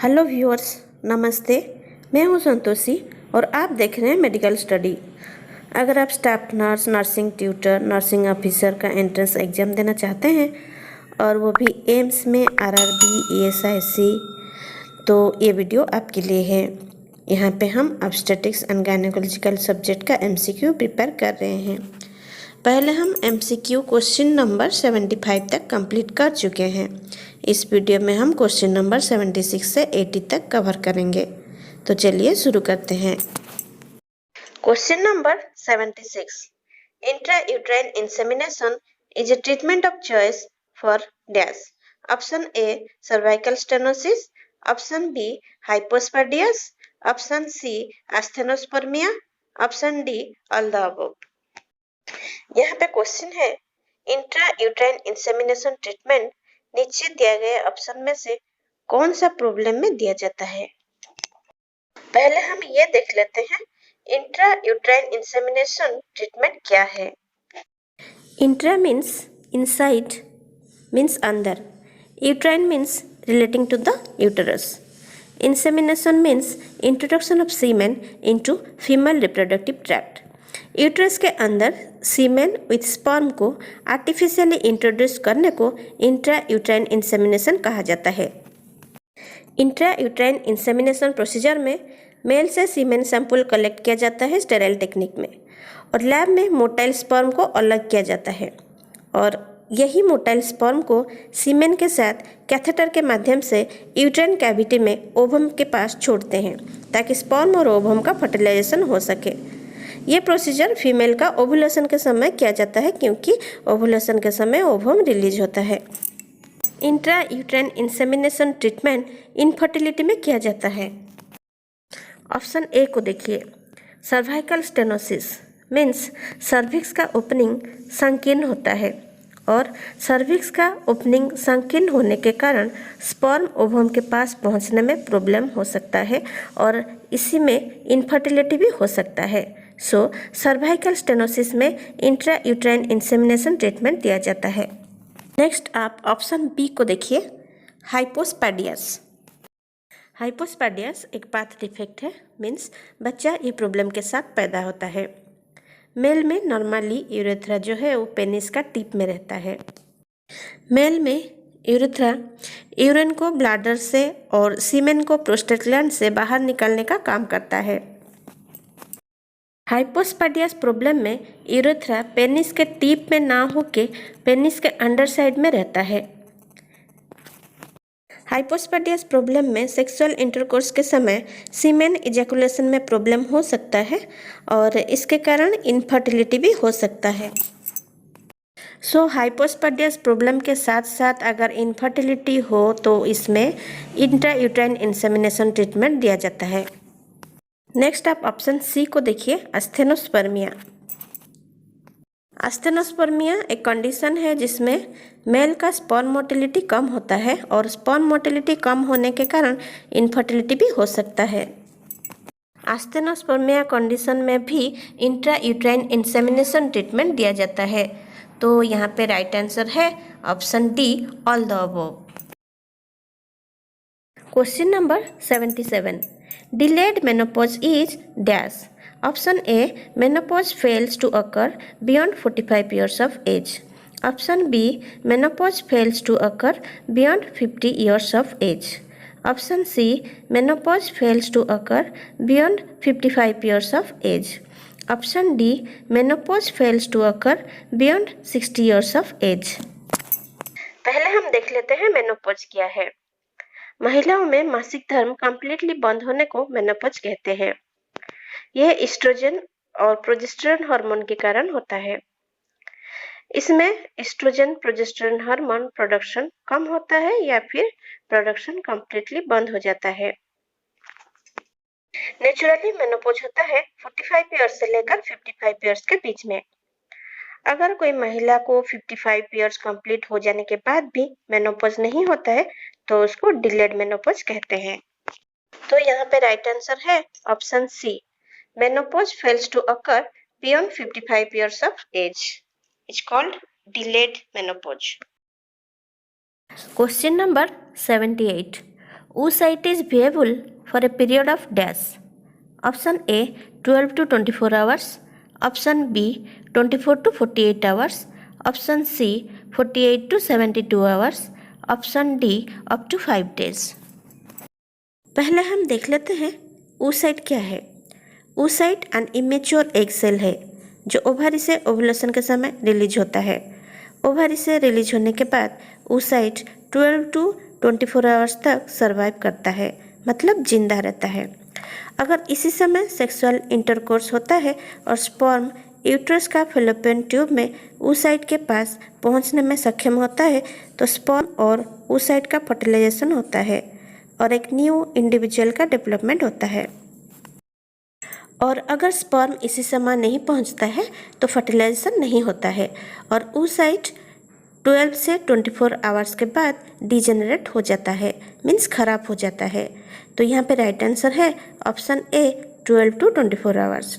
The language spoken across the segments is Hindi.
हेलो व्यूअर्स, नमस्ते। मैं हूं संतोषी और आप देख रहे हैं मेडिकल स्टडी। अगर आप staff nurse, nursing tutor, nursing officer का एंट्रेंस एग्ज़ाम देना चाहते हैं और वो भी एम्स में, आरआरबी, ईएसआईसी, तो ये वीडियो आपके लिए है। यहाँ पे हम ऑब्स्टेट्रिक्स एंड गायनेकोलॉजिकल सब्जेक्ट का एमसीक्यू प्रिपेयर कर रहे हैं। पहले हम एमसीक्यू क्वेश्चन नंबर 75 तक कंप्लीट कर चुके हैं। इस वीडियो में हम क्वेश्चन नंबर 76 से 80 तक कवर करेंगे। तो चलिए शुरू करते हैं। Question number 76, intrauterine insemination is a treatment of choice for dash. Option A cervical stenosis, option B hypospadias, option C asthenospermia, option D all the above. यहाँ पे क्वेश्चन है, इंट्रायूट्राइन इंसेमिनेशन ट्रीटमेंट नीचे दिया गए ऑप्शन में से कौन सा प्रॉब्लम में दिया जाता है। पहले हम ये देख लेते हैं इंट्रायूट्राइन इंसेमिनेशन ट्रीटमेंट क्या है। इंट्रा मीन्स इनसाइड, मीन्स अंदर। Uterine means relating to the uterus. Insemination means introduction of semen into female reproductive tract. Uterus के अंदर सीमेन विथ स्पर्म को आर्टिफिशियली इंट्रोड्यूस करने को इंट्रायूट्राइन इंसेमिनेशन कहा जाता है। इंट्रायूट्राइन इंसेमिनेशन प्रोसीजर में मेल से सीमेन सैंपल कलेक्ट किया जाता है स्टेराइल टेक्निक में, और लैब में मोटाइल स्पर्म को अलग किया जाता है, और यही मोटाइल स्पर्म को सीमेन के साथ कैथेटर के माध्यम से यूट्राइन कैविटी में ओवम के पास छोड़ते हैं ताकि स्पर्म और ओवम का फर्टिलाइजेशन हो सके। ये प्रोसीजर फीमेल का ओवुलेशन के समय किया जाता है, क्योंकि ओवुलेशन के समय ओवम रिलीज होता है। इंट्रायूट्राइन इंसेमिनेशन ट्रीटमेंट इनफर्टिलिटी में किया जाता है। ऑप्शन ए को देखिए, सर्वाइकल स्टेनोसिस मीन्स सर्विक्स का ओपनिंग संकीर्ण होता है, और सर्विक्स का ओपनिंग संकीर्ण होने के कारण स्पर्म ओवम के पास पहुंचने में प्रॉब्लम हो सकता है, और इसी में इनफर्टिलिटी भी हो सकता है। सो सर्वाइकल स्टेनोसिस में इंट्रायूट्राइन इंसेमिनेशन ट्रीटमेंट दिया जाता है। नेक्स्ट आप ऑप्शन बी को देखिए, हाइपोस्पैडियस। हाइपोस्पैडियस एक पाथ डिफेक्ट है, मीन्स बच्चा ये प्रॉब्लम के साथ पैदा होता है। मेल में नॉर्मली यूरेथ्रा जो है वो पेनिस का टिप में रहता है। मेल में यूरेथ्रा यूरिन को ब्लैडर से और सीमेन को प्रोस्टेट ग्लैंड से बाहर निकालने का काम करता है। हाइपोस्पैडियस प्रॉब्लम में यूरेथ्रा पेनिस के टिप में ना होके पेनिस के अंडर साइड में रहता है। हाइपोस्पैडियस प्रॉब्लम में सेक्सुअल इंटरकोर्स के समय सीमेन इजैकुलेशन में प्रॉब्लम हो सकता है, और इसके कारण इनफर्टिलिटी भी हो सकता है। सो हाइपोस्पैडियस प्रॉब्लम के साथ साथ अगर इनफर्टिलिटी हो तो इसमें इंट्रायूट्राइन इंसेमिनेशन ट्रीटमेंट दिया जाता है। नेक्स्ट आप ऑप्शन सी को देखिए, एस्थेनोस्पर्मिया। एस्थेनोस्पर्मिया एक कंडीशन है जिसमें मेल का स्पर्म मोटिलिटी कम होता है, और स्पर्म मोटिलिटी कम होने के कारण इनफर्टिलिटी भी हो सकता है। एस्थेनोस्पर्मिया कंडीशन में भी इंट्रायूट्राइन इंसेमिनेशन ट्रीटमेंट दिया जाता है। तो यहाँ पे राइट आंसर है option D, all the above. Question number 77, delayed menopause is dash. Option A, menopause fails to occur beyond 45 years of age. Option B, menopause fails to occur beyond 50 years of age. Option C, menopause fails to occur beyond 55 years of age. Option D, menopause fails to occur beyond 60 years of age. पहले हम देख लेते हैं मेनोपॉज क्या है। महिलाओं में मासिक धर्म कंप्लीटली बंद होने को मेनोपॉज कहते हैं। यह एस्ट्रोजन और प्रोजेस्टेरोन हार्मोन के कारण होता है। इसमें एस्ट्रोजन प्रोजेस्टेरोन हार्मोन प्रोडक्शन कम होता है या फिर प्रोडक्शन कंप्लीटली बंद हो जाता है। नेचुरली मेनोपॉज होता है 45 ईयर्स से लेकर 55 ईयर्स के बीच में। अगर कोई महिला को 55 ईयर्स कंप्लीट हो जाने के बाद भी मेनोपॉज नहीं होता है तो उसको डिलेड मेनोपॉज कहते हैं। तो यहाँ पे राइट आंसर है option C, menopause fails to occur beyond 55 years of age, it's called delayed menopause. Question number 78, oocyte is viable for a period of dash. Option A 12 to 24 hours, option B 24 to 48 hours, option C 48 to 72 hours, option D up to 5 days. पहले हम देख लेते हैं oocyte क्या है। oocyte an immature egg cell है जो ओवरी से ओवुलेशन के समय रिलीज होता है। ओवरी से रिलीज होने के बाद oocyte 12 टू 24 आवर्स तक सर्वाइव करता है, मतलब जिंदा रहता है। अगर इसी समय सेक्सुअल इंटरकोर्स होता है और स्पर्म यूट्रस का फैलोपियन ट्यूब में oocyte के पास पहुंचने में सक्षम होता है तो स्पर्म और oocyte का फर्टिलाइजेशन होता है और एक न्यू इंडिविजुअल का डेवलपमेंट होता है। और अगर स्पर्म इसी समय नहीं पहुंचता है तो फर्टिलाइजेशन नहीं होता है और oocyte 12 से 24 आवर्स के बाद डिजेनरेट हो जाता है, मीन्स खराब हो जाता है। तो यहाँ पे राइट आंसर है option A 12 to 24 hours.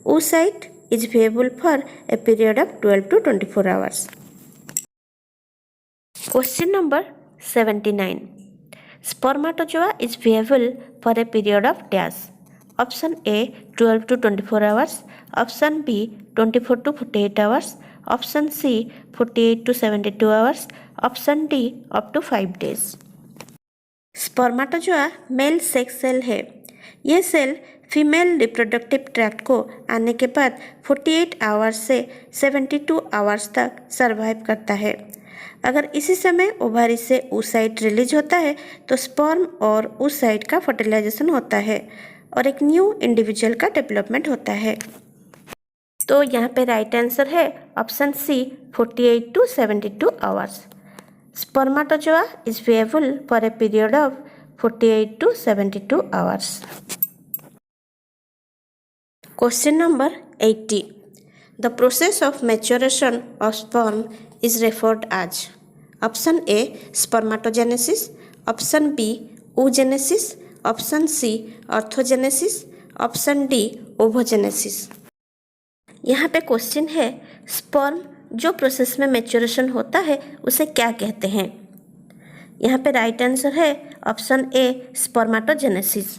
oocyte is viable for a period of 12 to 24 hours. Question number 79, spermatozoa is viable for a period of dash. Option A 12 to 24 hours, option B 24 to 48 hours, option C 48 to 72 hours, option D up to 5 days. Spermatozoa male sex cell है। यह सेल फीमेल रिप्रोडक्टिव ट्रैक्ट को आने के बाद 48 आवर्स से 72 आवर्स तक सर्वाइव करता है। अगर इसी समय ओवरी से oocyte रिलीज होता है तो स्पर्म और oocyte का फर्टिलाइजेशन होता है और एक न्यू इंडिविजुअल का डेवलपमेंट होता है। तो यहाँ पे राइट आंसर है option C 48 to 72 hours. Spermatozoa is viable for a period of 48 to 72 hours. Question number 80, the process of maturation of sperm is referred as. Option A spermatogenesis, option B oogenesis, option C orthogenesis, option D ovogenesis. यहाँ पे क्वेश्चन है स्पर्म जो प्रोसेस में मैच्योरेशन होता है उसे क्या कहते हैं। यहाँ पे राइट आंसर है ऑप्शन ए स्पर्माटोजेनेसिस।